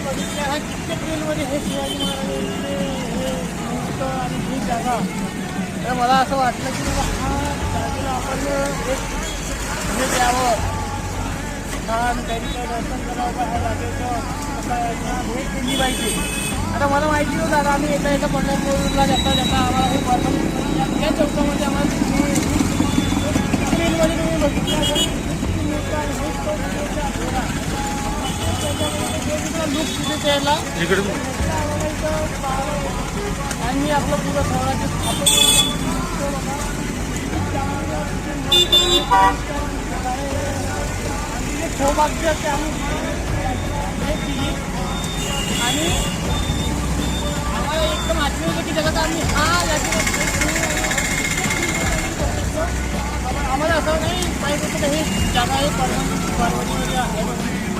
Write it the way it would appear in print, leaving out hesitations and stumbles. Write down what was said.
बघितलं हा कित्येक रीलमध्ये हे शिवाजी महाराजांचे हे मुहूर्त आणि ही जागा. तर मला असं वाटलं की बाबा हा जागेला आपण एक हे द्यावं, छान त्यांचं दर्शन करावं ह्या जागेचं, कसं भेट दिली पाहिजे. आता मला माहिती नव्हतं, आता आम्ही एका पंढरपूरला जाता जाता आम्हाला हे परफॉर्मन्स या चौकामध्ये आम्हाला स्क्रीनमध्ये तुम्ही बघितलं लुक तिथे द्यायला आणि आपलं पुरं सवराचे सौभाग्य ते आम्ही भेट दिली आणि आम्हाला एकदम आठवण होतं की त्याच्यात आम्ही आम्हाला असं नाही माहीत होतं हे जागा हे पार्वतीमध्ये आहे.